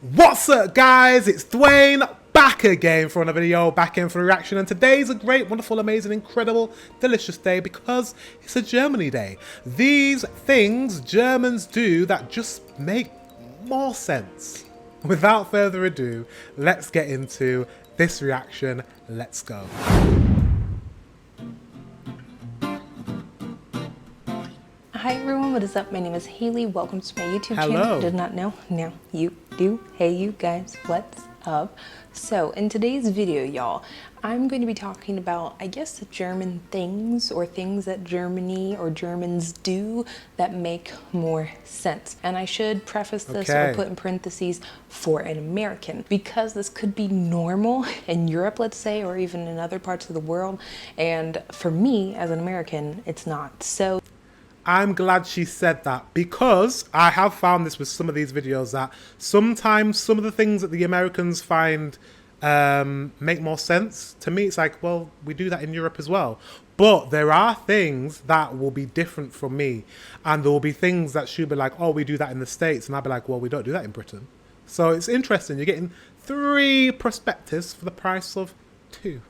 What's up, guys? It's Dwayne back again for another video, back in for a reaction, and today's a great, wonderful, amazing, incredible, delicious day because it's a Germany day. These things Germans do that just make more sense. Without further ado, let's get into this reaction. Let's go. Hi everyone, what is up? My name is Haley. Welcome to my YouTube Hello. channel. Did not know? Now you do. Hey you guys, what's up? So in today's video, y'all, I'm going to be talking about, I guess, the German things or things that Germany or Germans do that make more sense. And I should preface this or put in parentheses for an American, because this could be normal in Europe, let's say, or even in other parts of the world. And for me as an American, it's not. So I'm glad she said that, because I have found this with some of these videos that sometimes some of the things that the Americans find make more sense. To me, it's like, well, we do that in Europe as well. But there are things that will be different from me. And there will be things that she'll be like, oh, we do that in the States. And I'll be like, well, we don't do that in Britain. So it's interesting. You're getting 3 perspectives for the price of 2.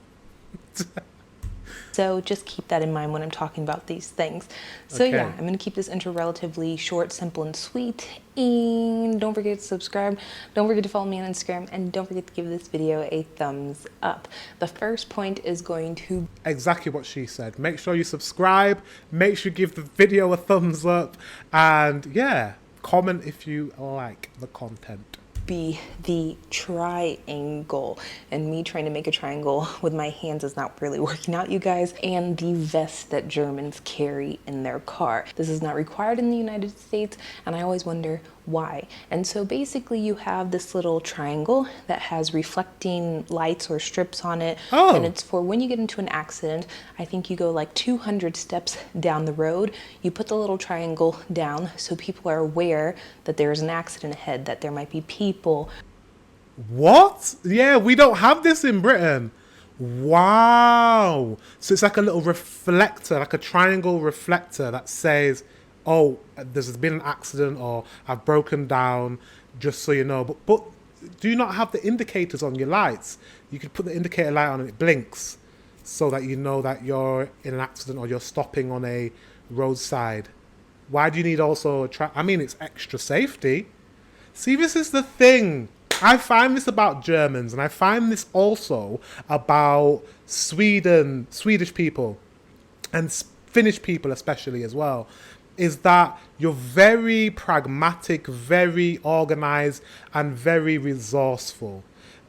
So just keep that in mind when I'm talking about these things. So yeah, I'm going to keep this intro relatively short, simple, and sweet. And don't forget to subscribe. Don't forget to follow me on Instagram. And don't forget to give this video a thumbs up. The first point is going to... Exactly what she said. Make sure you subscribe. Make sure you give the video a thumbs up. And yeah, comment if you like the content. Be the triangle, and me trying to make a triangle with my hands is not really working out, you guys. And the vest that Germans carry in their car. This is not required in the United States, and I always wonder why. And so basically you have this little triangle that has reflecting lights or strips on it. And it's for when you get into an accident. I think you go like 200 steps down the road, you put the little triangle down so people are aware that there's an accident ahead, that there might be people. What? Yeah, we don't have this in Britain. Wow. So it's like a little reflector, like a triangle reflector that says, oh, there's been an accident, or I've broken down, just so you know. But do you not have the indicators on your lights? You could put the indicator light on and it blinks so that you know that you're in an accident or you're stopping on a roadside. Why do you need also I mean, it's extra safety. See, this is the thing. I find this about Germans, and I find this also about Swedish people, and Finnish people especially as well, is that you're very pragmatic, very organized, and very resourceful.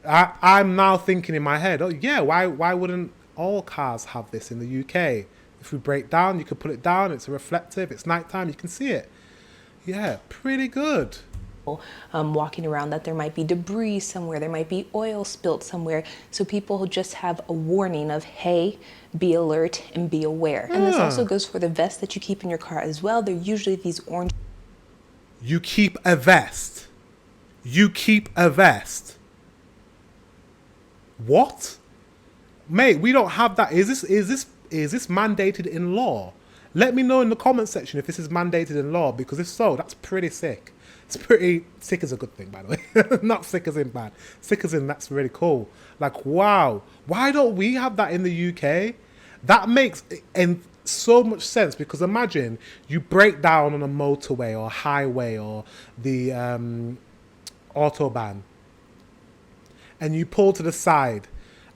I'm now thinking in my head, oh yeah, why wouldn't all cars have this in the UK? If we break down, you could put it down, it's a reflective, it's nighttime, you can see it. Yeah, pretty good. Walking around, that there might be debris somewhere, there might be oil spilt somewhere, so people just have a warning of, hey, be alert and be aware. And this also goes for the vest that you keep in your car as well. They're usually these orange... You keep a vest. You keep a vest. What? Mate, we don't have that. Is this mandated in law? Let me know in the comment section if this is mandated in law, because if so, that's pretty sick. It's pretty sick is a good thing, by the way. Not sick as in bad. Sick as in that's really cool. Like, wow. Why don't we have that in the UK? That makes so much sense, because imagine you break down on a motorway or highway or the autobahn, and you pull to the side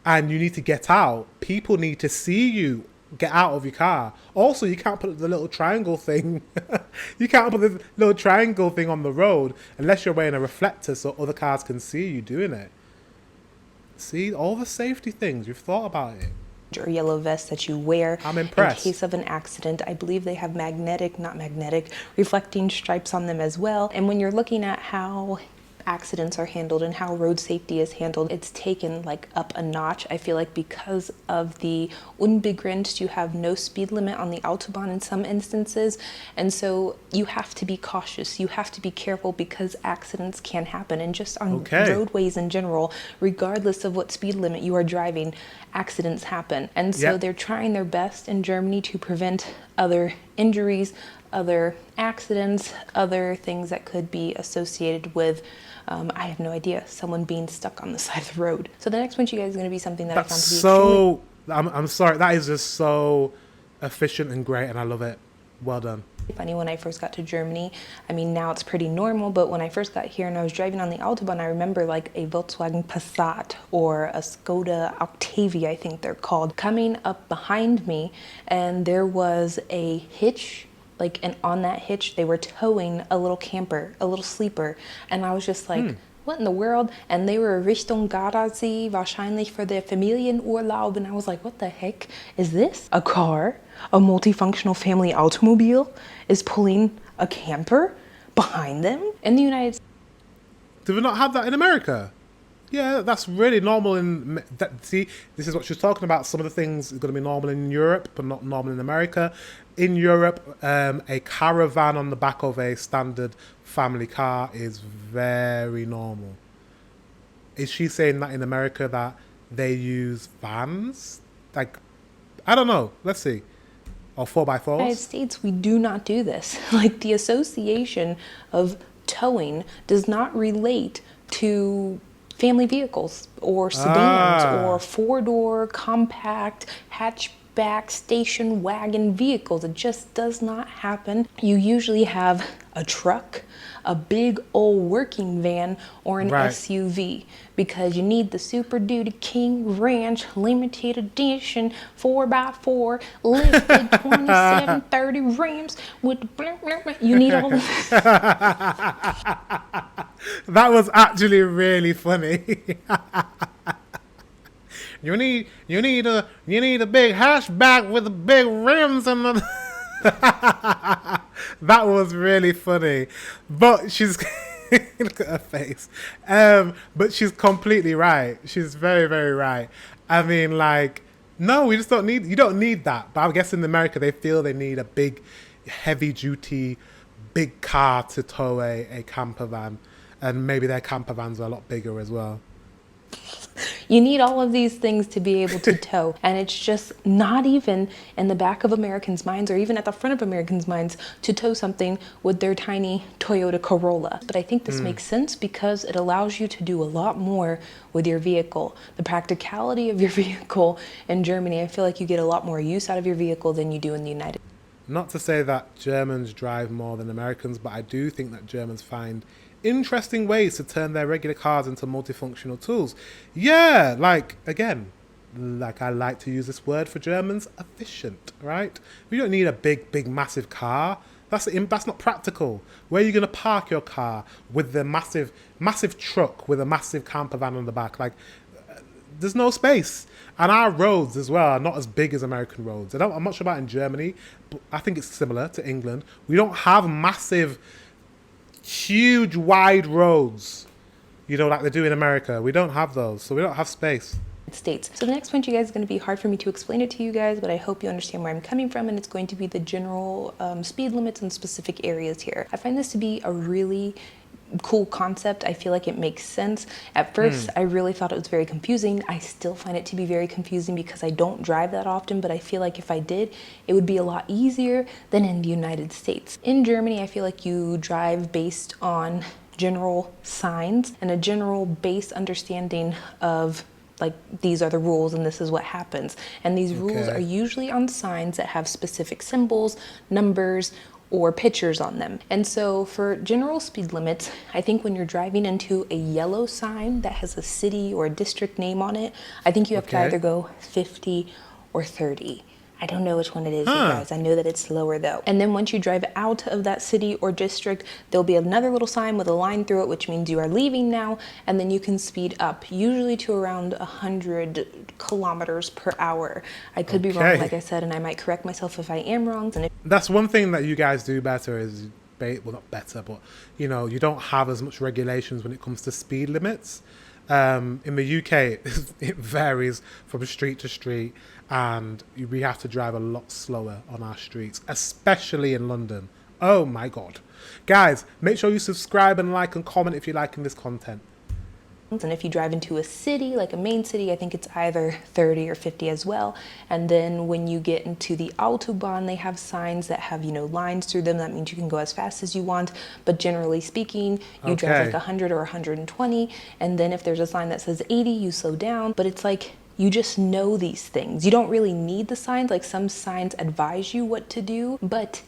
and you need to get out. People need to see you get out of your car. Also, you can't put the little triangle thing you can't put the little triangle thing on the road unless you're wearing a reflector so other cars can see you doing it. See, all the safety things, you've thought about it. Or yellow vest that you wear. I'm impressed. In case of an accident. I believe they have reflecting stripes on them as well. And when you're looking at how accidents are handled and how road safety is handled, it's taken like up a notch. I feel like because of the unbegrenzt, you have no speed limit on the Autobahn in some instances, and so you have to be cautious, you have to be careful, because accidents can happen. And just on roadways in general, regardless of what speed limit you are driving, accidents happen. And so they're trying their best in Germany to prevent other injuries, other accidents, other things that could be associated with, I have no idea, someone being stuck on the side of the road. So the next point, you guys, is going to be something that I found to be so I'm sorry, that is just so efficient and great, and I love it. Well done. funny. When I first got to Germany, I mean, now it's pretty normal, but when I first got here and I was driving on the Autobahn, I remember like a Volkswagen Passat or a Skoda Octavia, I think they're called, coming up behind me, and there was a hitch, like, and on that hitch they were towing a little camper, a little sleeper, and I was just like, what in the world? And they were Richtung Gardasee, wahrscheinlich für der Familienurlaub. And I was like, what the heck is this? A car, a multifunctional family automobile is pulling a camper behind them in the United States. Do we not have that in America? Yeah, that's really normal see, this is what she's talking about. Some of the things are going to be normal in Europe, but not normal in America. In Europe, a caravan on the back of a standard family car is very normal. Is she saying that in America that they use vans? Like, I don't know. Let's see. Or 4x4s? In the United States, we do not do this. Like, the association of towing does not relate to family vehicles or sedans or four-door compact hatchback station wagon vehicles. It just does not happen. You usually have a truck, a big old working van, or an SUV, because you need the Super Duty King Ranch limited edition 4x4 lifted 2730 Rams with the blah, blah, blah. You need all of That was actually really funny. You need a big hatchback with the big rims and the That was really funny. But she's look at her face. But she's completely right. She's very, very right. I mean, like, no, we just don't need, you don't need that. But I guess in America they feel they need a big, heavy duty, big car to tow a camper van. And maybe their camper vans are a lot bigger as well. You need all of these things to be able to tow. And it's just not even in the back of Americans' minds or even at the front of Americans' minds to tow something with their tiny Toyota Corolla. But I think this makes sense because it allows you to do a lot more with your vehicle. The practicality of your vehicle in Germany, I feel like you get a lot more use out of your vehicle than you do in the United States. Not to say that Germans drive more than Americans, but I do think that Germans find interesting ways to turn their regular cars into multifunctional tools. Yeah, like, again, like I like to use this word for Germans, efficient, right? We don't need a big, massive car. That's not practical. Where are you going to park your car with the massive truck with a massive camper van on the back? Like, there's no space. And our roads as well are not as big as American roads. I'm not sure about in Germany, but I think it's similar to England. We don't have massive, huge, wide roads, you know, like they do in America. We don't have those, so we don't have space. States. So the next point, you guys, is going to be hard for me to explain it to you guys, but I hope you understand where I'm coming from, and it's going to be the general speed limits in specific areas here. I find this to be a really cool concept. I feel like it makes sense. At first, I really thought it was very confusing. I still find it to be very confusing because I don't drive that often, but I feel like if I did, it would be a lot easier than in the United States. In Germany, I feel like you drive based on general signs and a general base understanding of, like, these are the rules and this is what happens. And these rules are usually on signs that have specific symbols, numbers, or pictures on them. And so for general speed limits, I think when you're driving into a yellow sign that has a city or a district name on it, I think you have to either go 50 or 30. I don't know which one it is, you guys. I know that it's slower though. And then once you drive out of that city or district, there'll be another little sign with a line through it, which means you are leaving now, and then you can speed up, usually to around 100 kilometers per hour. I could be wrong, like I said, and I might correct myself if I am wrong. And that's one thing that you guys do better is, well, not better, but, you know, you don't have as much regulations when it comes to speed limits. In the UK, it varies from street to street, and we have to drive a lot slower on our streets, especially in London. Oh my God. Guys, make sure you subscribe and like and comment if you're liking this content. And if you drive into a city, like a main city, I think it's either 30 or 50 as well. And then when you get into the Autobahn, they have signs that have, lines through them. That means you can go as fast as you want. But generally speaking, you drive like 100 or 120. And then if there's a sign that says 80, you slow down. But it's like, you just know these things. You don't really need the signs. Like some signs advise you what to do, but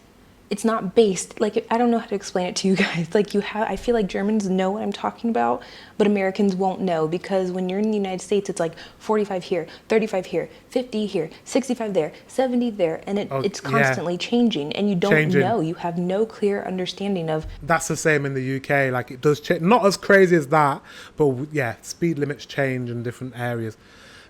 it's not based, like, I don't know how to explain it to you guys. Like I feel like Germans know what I'm talking about, but Americans won't know, because when you're in the United States, it's like 45 here, 35 here, 50 here, 65 there, 70 there, and it's constantly changing, and you don't know. You have no clear understanding of. That's the same in the UK. Like it does change, not as crazy as that, but yeah, speed limits change in different areas.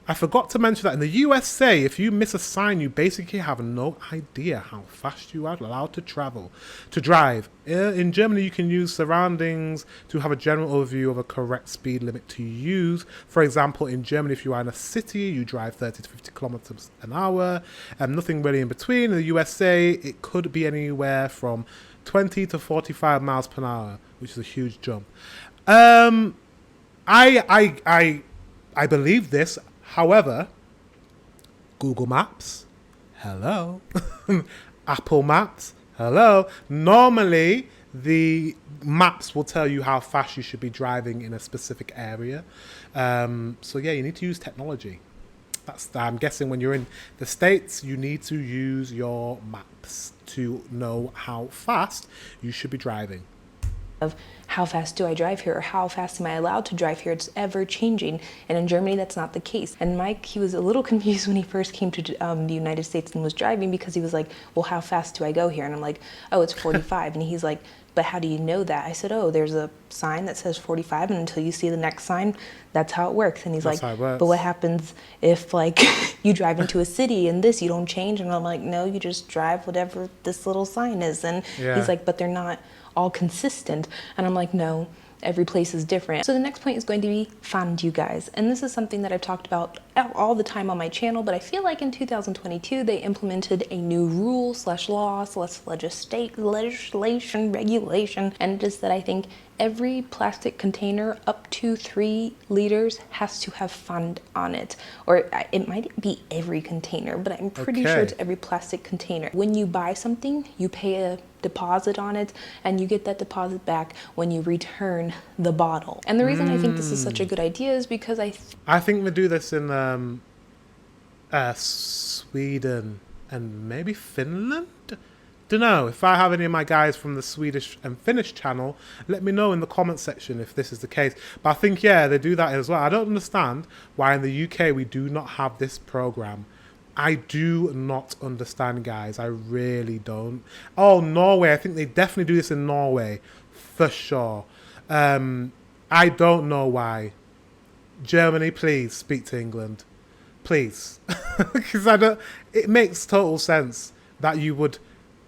I forgot to mention that in the USA, if you miss a sign, you basically have no idea how fast you are allowed to drive. In Germany, you can use surroundings to have a general overview of a correct speed limit to use. For example, in Germany, if you are in a city, you drive 30 to 50 kilometers an hour, and nothing really in between. In the USA, it could be anywhere from 20 to 45 miles per hour, which is a huge jump. I believe this. However, Google Maps, hello. Apple Maps, hello. Normally, the maps will tell you how fast you should be driving in a specific area. So yeah, you need to use technology. I'm guessing when you're in the States, you need to use your maps to know how fast you should be driving. Of how fast do I drive here, or how fast am I allowed to drive here? It's ever changing, and in Germany that's not the case. And Mike, he was a little confused when he first came to the United States and was driving, because he was like, well, how fast do I go here? And I'm like, oh, it's 45. And he's like, but how do you know that? I said, oh, there's a sign that says 45, and until you see the next sign, that's how it works. And he's like, but what happens if like you drive into a city and you don't change? And I'm like, no, you just drive whatever this little sign is. And he's like, but they're not all consistent. And I'm like, no, every place is different. So the next point is going to be fondue, guys. And this is something that I've talked about all the time on my channel, but I feel like in 2022, they implemented a new rule / law / legislation, regulation. And it is that I think every plastic container up to 3 liters has to have fond on it. Or it might be every container, but I'm pretty sure it's every plastic container. When you buy something, you pay a deposit on it, and you get that deposit back when you return the bottle. And the reason I think this is such a good idea is because I think we do this in Sweden and maybe Finland. Don't know. If I have any of my guys from the Swedish and Finnish channel, let me know in the comment section if this is the case. But I think, yeah, they do that as well. I don't understand why in the UK we do not have this program. I do not understand, guys. I really don't. Oh, Norway. I think they definitely do this in Norway, for sure. I don't know why. Germany, please speak to England. Please. Because it makes total sense that you would,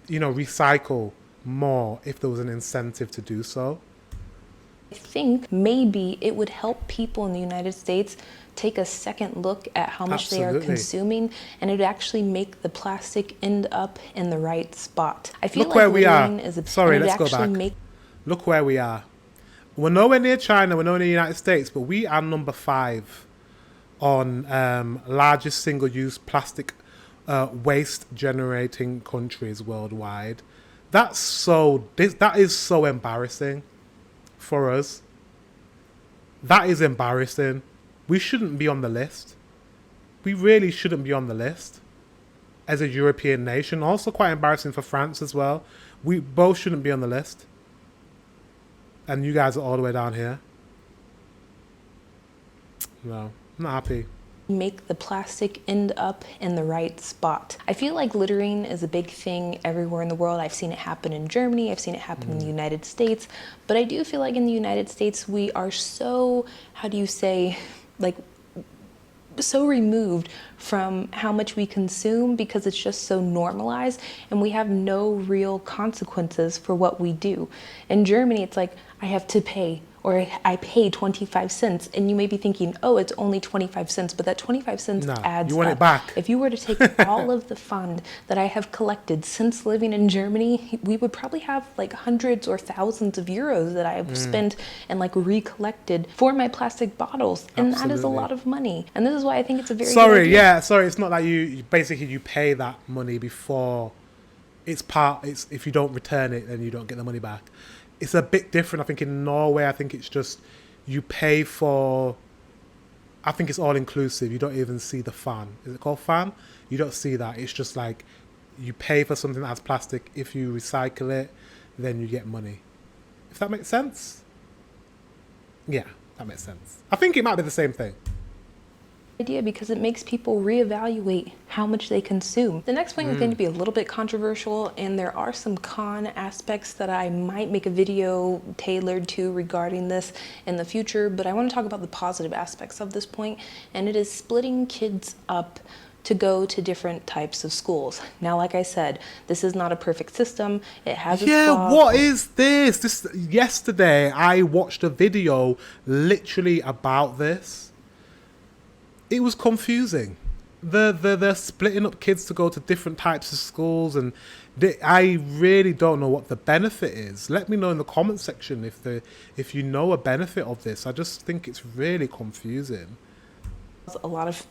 recycle more if there was an incentive to do so. I think maybe it would help people in the United States take a second look at how much they are consuming, and it would actually make the plastic end up in the right spot. I feel Look where we are. Sorry, let's go back. Look where we are. We're nowhere near China, we're nowhere near the United States, but we are number 5 on largest single-use plastic waste generating countries worldwide. That is so embarrassing for us. That is embarrassing. We shouldn't be on the list. We really shouldn't be on the list as a European nation. Also quite embarrassing for France as well. We both shouldn't be on the list. And you guys are all the way down here. No, I'm not happy. Make the plastic end up in the right spot. I feel like littering is a big thing everywhere in the world. I've seen it happen in Germany, I've seen it happen in the United States, but I do feel like in the United States we are so, so removed from how much we consume because it's just so normalized, and we have no real consequences for what we do. In Germany, it's like I have to pay or I pay 25 cents, and you may be thinking, oh, it's only 25 cents, but that 25 cents Nah, adds you want up. it back. If you were to take all of the fund that I have collected since living in Germany, we would probably have like hundreds or thousands of euros that I have spent and like recollected for my plastic bottles. And that is a Absolutely. lot of money. And this is why I think it's a very good Sorry, idea. yeah, sorry. It's not like you basically you pay that money before it's if you don't return it, then you don't get the money back. It's a bit different. I think in Norway, I think it's just you pay for. I think it's all inclusive. You don't even see the fan. Is it called fan? You don't see that. It's just like you pay for something that has plastic. If you recycle it, then you get money. If that makes sense. Yeah, that makes sense. I think it might be the same thing. Idea because it makes people reevaluate how much they consume. The next point is going to be a little bit controversial, and there are some con aspects that I might make a video tailored to regarding this in the future, but I want to talk about the positive aspects of this point, and it is splitting kids up to go to different types of schools. Now, like I said, this is not a perfect system. It has its flaws. What is this? This yesterday I watched a video literally about this. It was confusing. They're splitting up kids to go to different types of schools, and I really don't know what the benefit is. Let me know in the comment section if you know a benefit of this. I just think it's really confusing.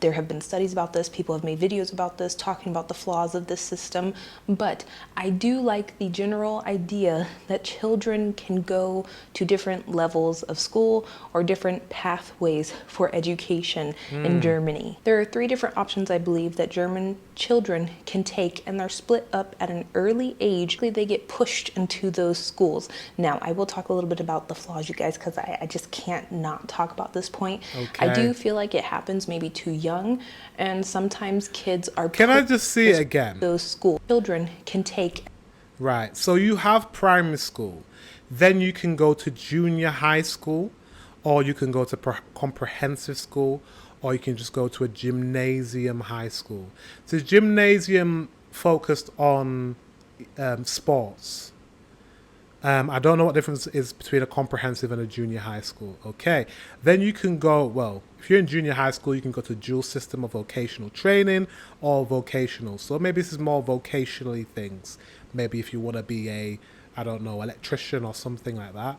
There have been studies about this, people have made videos about this, talking about the flaws of this system, but I do like the general idea that children can go to different levels of school or different pathways for education in Germany. There are 3 different options, I believe, that German children can take, and they're split up at an early age. They get pushed into those schools. Now, I will talk a little bit about the flaws, you guys, because I just can't not talk about this point. Okay. I do feel like it happens maybe too young, and sometimes kids are Can I just see it again? those school children can take. Right. So you have primary school, then you can go to junior high school, or you can go to comprehensive school, or you can just go to a gymnasium high school. So gymnasium focused on sports. I don't know what difference is between a comprehensive and a junior high school. Okay. Then you can go, well, if you're in junior high school, you can go to dual system of vocational training or vocational. So maybe this is more vocationally things. Maybe if you want to be I don't know, electrician or something like that.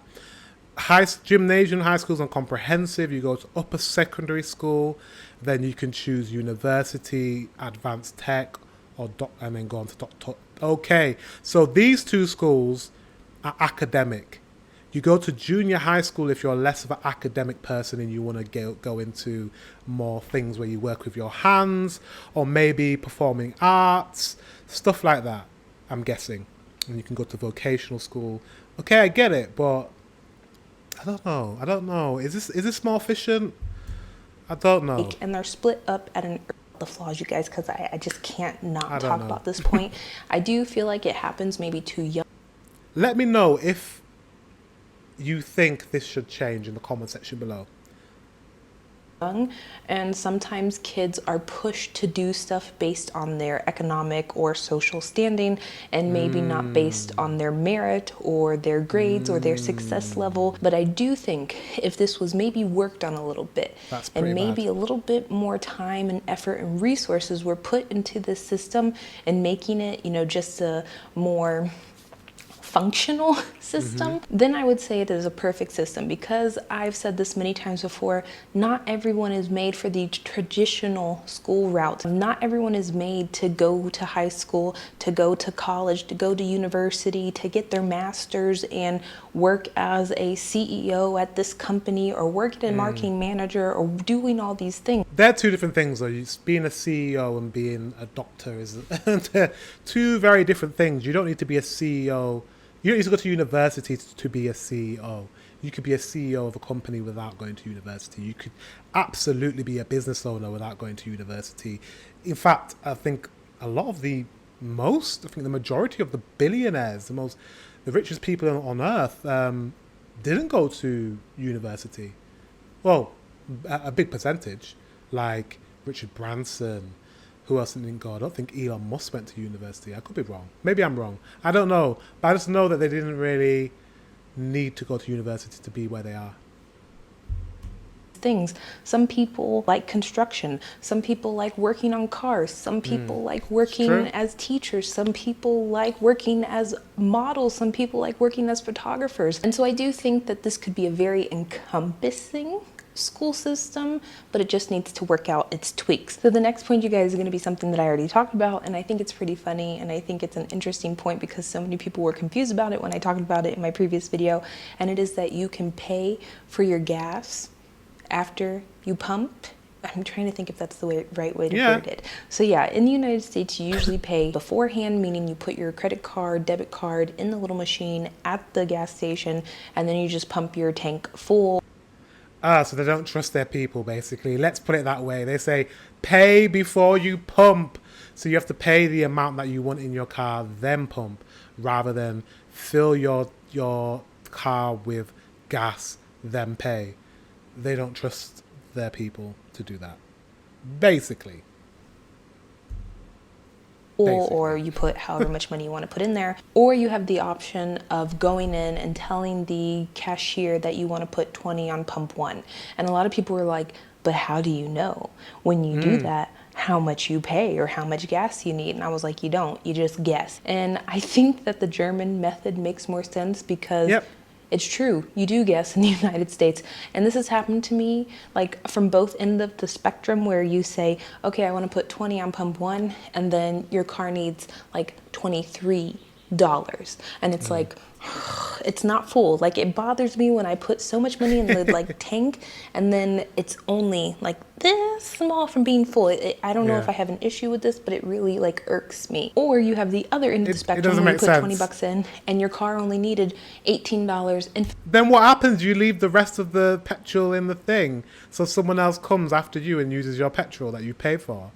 Gymnasium high schools and comprehensive, you go to upper secondary school, then you can choose university, advanced tech, and then go on to doctor. Okay, so these 2 schools are academic. You go to junior high school if you're less of an academic person and you want to go into more things where you work with your hands, or maybe performing arts, stuff like that, I'm guessing. And you can go to vocational school. Okay, I get it, but I don't know. Is this more efficient? I don't know. And they're split up at the flaws, you guys, because I just can't not talk know. about this point. I do feel like it happens maybe too young. Let me know if you think this should change in the comment section below. And sometimes kids are pushed to do stuff based on their economic or social standing, and maybe not based on their merit or their grades or their success level. But I do think if this was maybe worked on a little bit, and maybe a little bit more time and effort and resources were put into this system and making it, just a more functional system, then I would say it is a perfect system, because I've said this many times before, not everyone is made for the traditional school route. Not everyone is made to go to high school, to go to college, to go to university, to get their master's and work as a CEO at this company, or work as a marketing manager, or doing all these things. They're 2 different things, though. Being a CEO and being a doctor is 2 very different things. You don't need to be a CEO. You don't need to go to university to be a CEO. You could be a CEO of a company without going to university. You could absolutely be a business owner without going to university. In fact, I think the majority of the billionaires, the richest people on earth, didn't go to university. Well, a big percentage, like Richard Branson. Who else didn't go? I don't think Elon Musk went to university. I could be wrong. Maybe I'm wrong. I don't know. But I just know that they didn't really need to go to university to be where they are. Things. Some people like construction. Some people like working on cars. Some people like working true. as teachers. Some people like working as models. Some people like working as photographers. And so I do think that this could be a very encompassing school system, but it just needs to work out its tweaks. So the next point, you guys, is going to be something that I already talked about, and I think it's pretty funny, and I think it's an interesting point because so many people were confused about it when I talked about it in my previous video, and it is that you can pay for your gas after you pump. I'm trying to think if that's the right way to word it. So yeah, in the United States, you usually pay beforehand, meaning you put your credit card, debit card in the little machine at the gas station, and then you just pump your tank full. So they don't trust their people, basically. Let's put it that way. They say, pay before you pump. So you have to pay the amount that you want in your car, then pump, rather than fill your car with gas, then pay. They don't trust their people to do that, basically. Or you put however much money you want to put in there, or you have the option of going in and telling the cashier that you want to put 20 on pump 1. And a lot of people were like, but how do you know when you do that how much you pay or how much gas you need? And I was like, you don't, you just guess. And I think that the German method makes more sense because it's true, you do guess in the United States. And this has happened to me like from both ends of the spectrum, where you say, okay, I want to put 20 on pump 1, and then your car needs like $23. And it's like, it's not full. Like, it bothers me when I put so much money in the like tank and then it's only like this small from being full. I don't know if I have an issue with this, but it really like irks me. Or you have the other end of the spectrum where you put 20 bucks in and your car only needed $18. And then what happens? You leave the rest of the petrol in the thing, so someone else comes after you and uses your petrol that you pay for.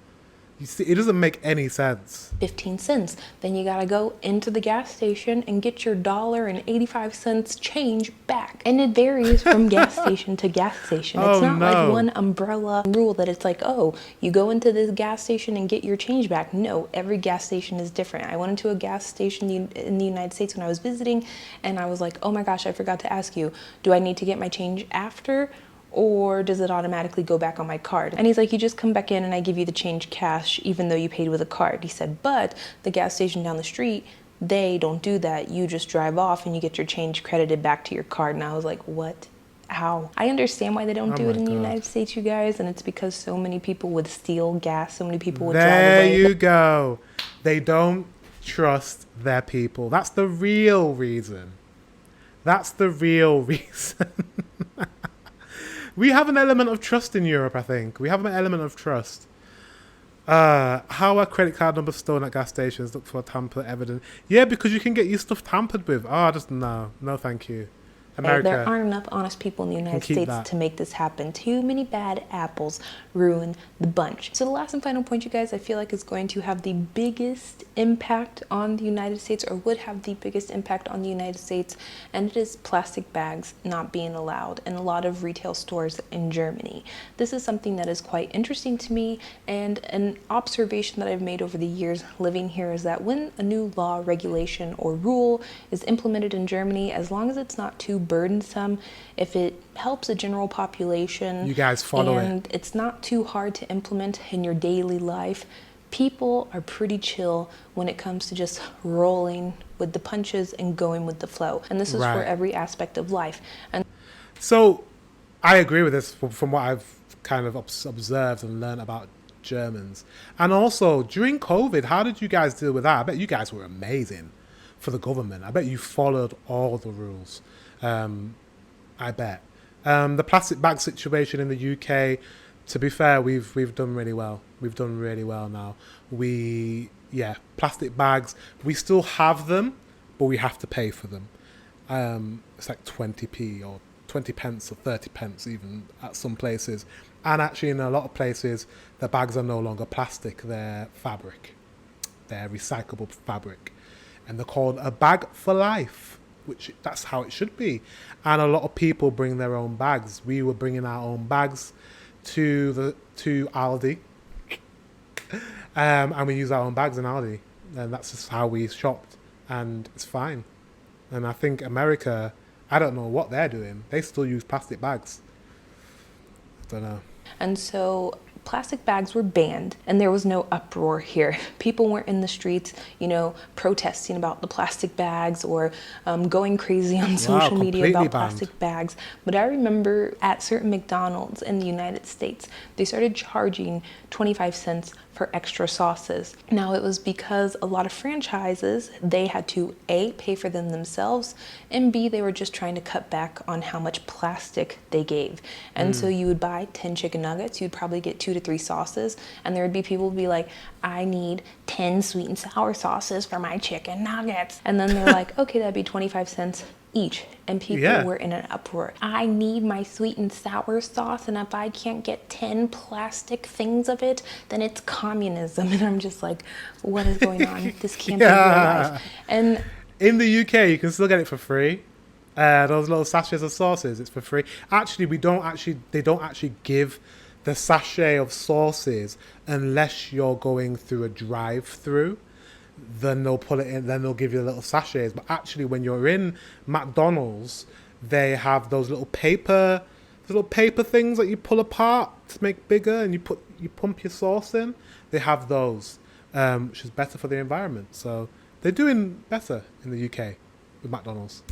You see, it doesn't make any sense. 15 cents. Then you gotta go into the gas station and get your $1.85 change back. And it varies from gas station to gas station. It's not like one umbrella rule that it's like, oh, you go into this gas station and get your change back. No, every gas station is different. I went into a gas station in the United States when I was visiting, and I was like, oh my gosh, I forgot to ask you, do I need to get my change after? Or does it automatically go back on my card? And he's like, you just come back in and I give you the change cash even though you paid with a card. He said, but the gas station down the street, they don't do that. You just drive off and you get your change credited back to your card. And I was like, what? How? I understand why they don't do it in the United States, you guys, and it's because so many people would steal gas, so many people would drive away. There you go. They don't trust their people. That's the real reason. That's the real reason. We have an element of trust in Europe, I think. We have an element of trust. How are credit card numbers stolen at gas stations? Look for tamper evidence. Yeah, because you can get your stuff tampered with. Oh, just no. No, thank you. America. There aren't enough honest people in the United States to make this happen. Too many bad apples ruin the bunch. So the last and final point, you guys, I feel like is going to have the biggest impact on the United States, or would have the biggest impact on the United States, and it is plastic bags not being allowed in a lot of retail stores in Germany. This is something that is quite interesting to me, and an observation that I've made over the years living here is that when a new law, regulation, or rule is implemented in Germany, as long as it's not too burdensome, if it helps the general population, you guys follow and it's not too hard to implement in your daily life, people are pretty chill when it comes to just rolling with the punches and going with the flow. And this is for every aspect of life. And so I agree with this from what I've kind of observed and learned about Germans. And also during COVID, how did you guys deal with that? I bet you guys were amazing for the government. I bet you followed all the rules. I bet. The plastic bag situation in the UK, to be fair, we've done really well. We've done really well now. Plastic bags, we still have them, but we have to pay for them. It's like 20p or 20 pence or 30 pence even at some places. And actually in a lot of places, the bags are no longer plastic, they're fabric. They're recyclable fabric. And they're called a bag for life, which that's how it should be. And a lot of people bring their own bags. We were bringing our own bags to Aldi. And we use our own bags in Aldi. And that's just how we shopped. And it's fine. And I think America, I don't know what they're doing. They still use plastic bags. I don't know. And so plastic bags were banned and there was no uproar here. People weren't in the streets, protesting about the plastic bags or going crazy on social media about plastic bags. But I remember at certain McDonald's in the United States, they started charging 25 cents for extra sauces. Now it was because a lot of franchises, they had to A, pay for them themselves, and B, they were just trying to cut back on how much plastic they gave. And so you would buy 10 chicken nuggets, you'd probably get 2 to 3 sauces, and there would be people who'd be like, I need 10 sweet and sour sauces for my chicken nuggets. And then they're like, okay, that'd be 25 cents each. And people were in an uproar. I need my sweet and sour sauce, and if I can't get 10 plastic things of it, then it's communism. And I'm just like, what is going on? This can't be real life. And in the UK, you can still get it for free. Those little sachets of sauces, it's for free. Actually, they don't actually give the sachet of sauces unless you're going through a drive-through. Then they'll put it in, then they'll give you little sachets. But actually, when you're in McDonald's, they have those little paper things that you pull apart to make bigger, and you pump your sauce in. They have those, which is better for the environment. So they're doing better in the UK with McDonald's.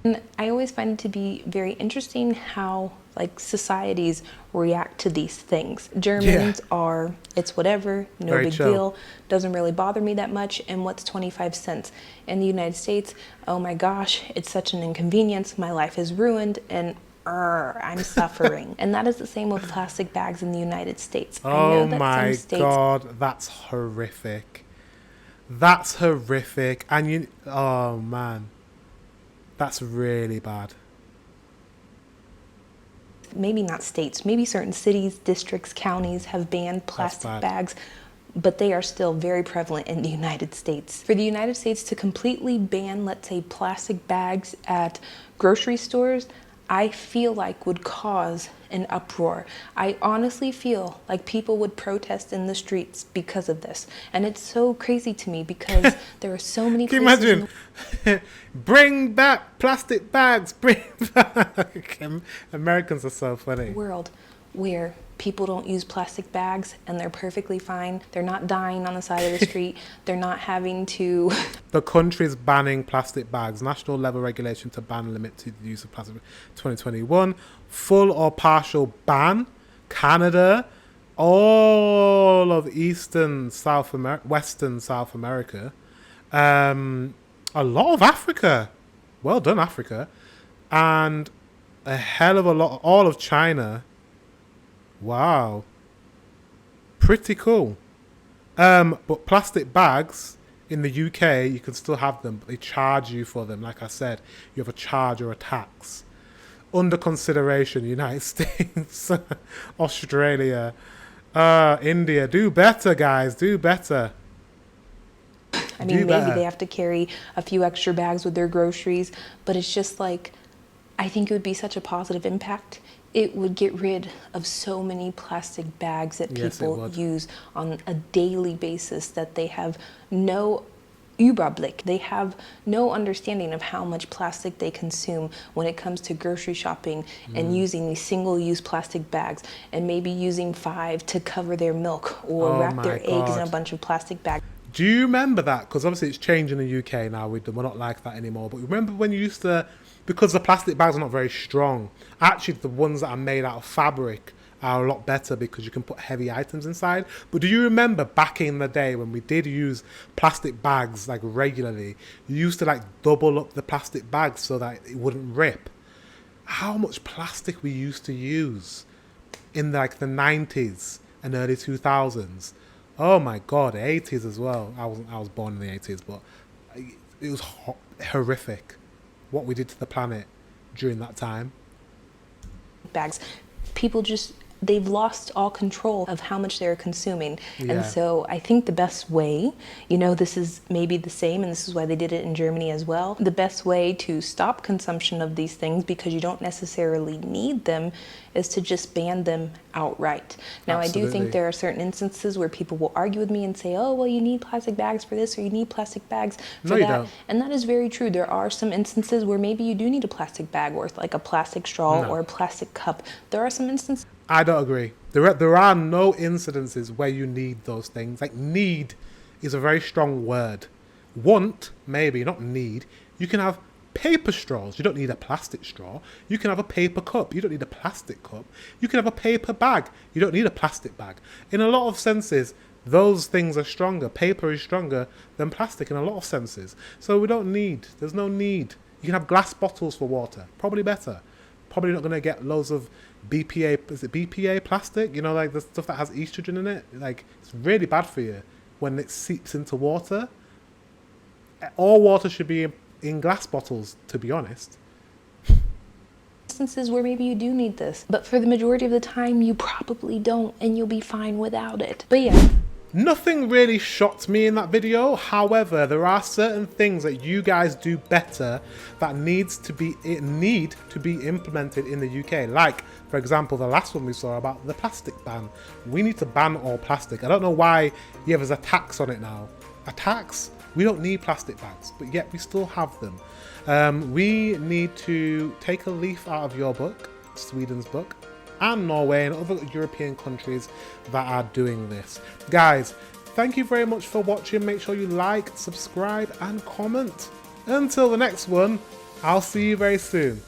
And I always find it to be very interesting how societies react to these things. Germans are, it's whatever, no Very big chill. deal, doesn't really bother me that much. And what's 25 cents? In the United States, oh my gosh, it's such an inconvenience, my life is ruined, and I'm suffering. And that is the same with plastic bags in the United States. I know that my some states, God, that's horrific. That's horrific. And oh man, that's really bad. maybe not states, maybe certain cities, districts, counties have banned plastic bags, but they are still very prevalent in the United States. For the United States to completely ban, let's say, plastic bags at grocery stores, I feel like would cause an uproar. I honestly feel like people would protest in the streets because of this. And it's so crazy to me because there are so many Can you places imagine? Bring back plastic bags, bring back. Americans are so funny. world where people don't use plastic bags and they're perfectly fine. They're not dying on the side of the street. They're not having to... The country's banning plastic bags. National level regulation to ban limit to the use of plastic. 2021. Full or partial ban. Canada. All of Western South America. A lot of Africa. Well done, Africa. And a hell of a lot. All of China. Wow. Pretty cool. But plastic bags in the UK, you can still have them, but they charge you for them. Like I said, you have a charge or a tax. Under consideration, United States, Australia, India. Do better, guys. Do better. I mean, maybe they have to carry a few extra bags with their groceries, but it's just like, I think it would be such a positive impact. It would get rid of so many plastic bags that people use on a daily basis that they have no Überblick. They have no understanding of how much plastic they consume when it comes to grocery shopping and using these single-use plastic bags and maybe using 5 to cover their milk or wrap their eggs in a bunch of plastic bags. Do you remember that? Because obviously it's changed in the UK now. We're not like that anymore. But remember when you used to... Because the plastic bags are not very strong. Actually, the ones that are made out of fabric are a lot better because you can put heavy items inside. But do you remember back in the day when we did use plastic bags like regularly, you used to like double up the plastic bags so that it wouldn't rip? How much plastic we used to use in like the 90s and early 2000s. Oh my God, 80s as well. I was born in the 80s, but it was horrific what we did to the planet during that time. Bags. People just they've lost all control of how much they're consuming. Yeah. And so I think the best way, this is maybe the same, and this is why they did it in Germany as well. The best way to stop consumption of these things, because you don't necessarily need them, is to just ban them outright. Now, Absolutely. I do think there are certain instances where people will argue with me and say, oh, well, you need plastic bags for this, or you need plastic bags for No, you that. don't. And that is very true. There are some instances where maybe you do need a plastic bag, or like a plastic straw or a plastic cup. There are some instances. I don't agree. There are no incidences where you need those things. Like, need is a very strong word. Want, maybe, not need. You can have paper straws. You don't need a plastic straw. You can have a paper cup. You don't need a plastic cup. You can have a paper bag. You don't need a plastic bag. In a lot of senses, those things are stronger. Paper is stronger than plastic in a lot of senses. So there's no need. You can have glass bottles for water. Probably better. Probably not going to get loads of BPA, is it BPA plastic? Like the stuff that has estrogen in it. Like, it's really bad for you when it seeps into water. All water should be in glass bottles, to be honest. Instances where maybe you do need this, but for the majority of the time you probably don't, and you'll be fine without it. But yeah. Nothing really shocked me in that video. However, there are certain things that you guys do better that need to be implemented in the UK. Like, for example, the last one we saw about the plastic ban. We need to ban all plastic. I don't know why there's a tax on it now. A tax? We don't need plastic bags, but yet we still have them. We need to take a leaf out of your book, Sweden's book, and Norway and other European countries that are doing this. Guys, thank you very much for watching. Make sure you like, subscribe, and comment. Until the next one, I'll see you very soon.